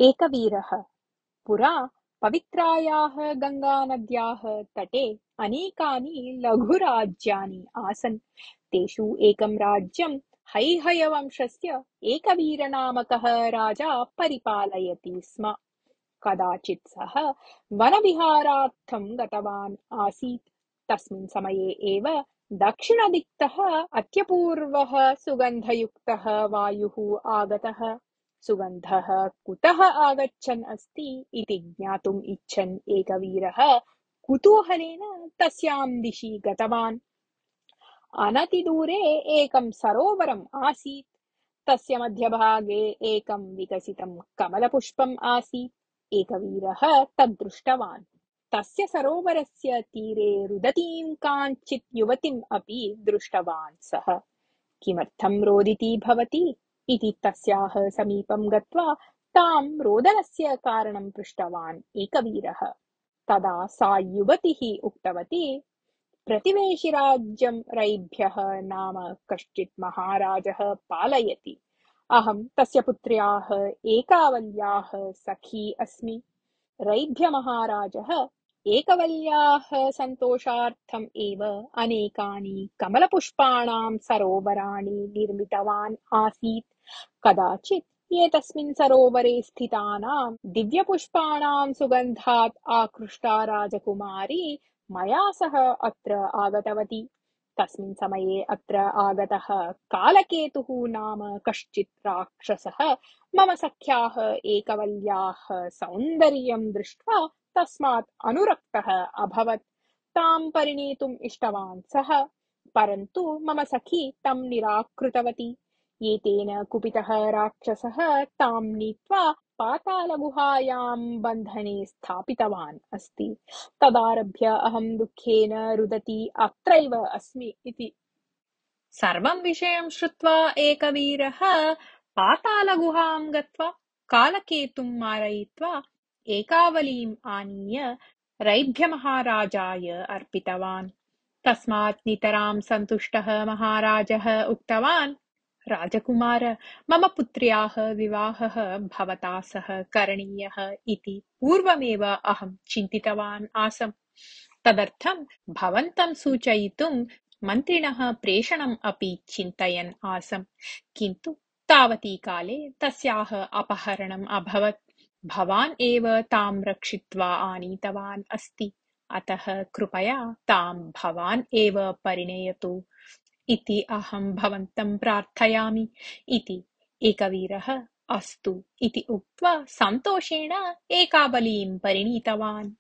एकवीरः पुरा पवित्रायाः गङ्गानद्याः तटे अनेकानि लघुराज्यानि आसन्। तेषु एकं राज्यं हैहयवंशस्य एकवीरनामकः राजा परिपालयति स्म। कदाचित् सः वनविहारार्थं गतवान् आसीत्। तस्मिन् समये एव दक्षिणदिक्तः अत्यपूर्वः सुगन्धयुक्तः वायुः आगतः। सुगन्धः कुतः आगच्छन् अस्ति इति ज्ञातुम् इच्छन् एकवीरः कुतूहलेन तस्यां दिशि गतवान्। अनतिदूरे एकं सरोवरम् आसीत्। तस्य मध्यभागे एकं विकसितं कमलपुष्पम् आसीत्। एकवीरः तद्दृष्टवान्। तस्य सरोवरस्य तीरे रुदतीं काञ्चित् युवतीम् अपि दृष्टवान् सः। किमर्थं रोदिती भवति इति तस्याः समीपं गत्वा तां रोदनस्य कारणं पृष्टवान् एकवीरः। तदा सा युवतिः उक्तवती, प्रतिवेशिराज्यं रैभ्यः नाम कश्चित् महाराजः पालयति। अहं तस्य पुत्र्याः एकावल्याः सखी अस्मि। रैभ्यमहाराजः एकवल्याः सन्तोषार्थम् एव अनेकानि कमलपुष्पाणां सरोवराणि निर्मितवान् आसीत्। कदाचित् एतस्मिन् सरोवरे स्थितानां दिव्यपुष्पाणां सुगन्धात् आकृष्टा राजकुमारी मया सह अत्र आगतवती। तस्मिन् समये अत्र आगतः कालकेतुः नाम कश्चित् राक्षसः मम सख्याः एकवल्याः सौन्दर्यं दृष्ट्वा तस्मात् अनुरक्तः अभवत्। तां परिणेतुम् इष्टवान् सः, परन्तु मम सखी तं निराकृतवती। एतेन कुपितः राक्षसः तां नीत्वा पातालगुहायां बन्धने स्थापितवान् अस्ति। तदारभ्य अहं दुःखेन रुदती अत्रैव अस्मि इति। सर्वं विषयं श्रुत्वा एकवीरः पातालगुहां गत्वा कालकेतुं मारयित्वा एकावलीम् आनीय रैभ्यमहाराजाय अर्पितवान्। तस्मात् नितरां सन्तुष्टः महाराजः उक्तवान्, राजकुमार, मम पुत्र्याः विवाहः भवता सह करणीयः इति पूर्वमेव अहं चिन्तितवान् आसम्। तदर्थं भवन्तं सूचयितुं मन्त्रिणः प्रेषणम् अपि चिन्तयन् आसम्, किन्तु तावती काले तस्याः अपहरणम् अभवत्। भवान् एव तां रक्षित्वा आनीतवान् अस्ति, अतः कृपया तां भवान् एव परिणयतु इति अहं भवन्तं प्रार्थयामि इति। एकवीरः अस्तु इति उक्त्वा सन्तोषेण एकावलीं परिणीतवान्।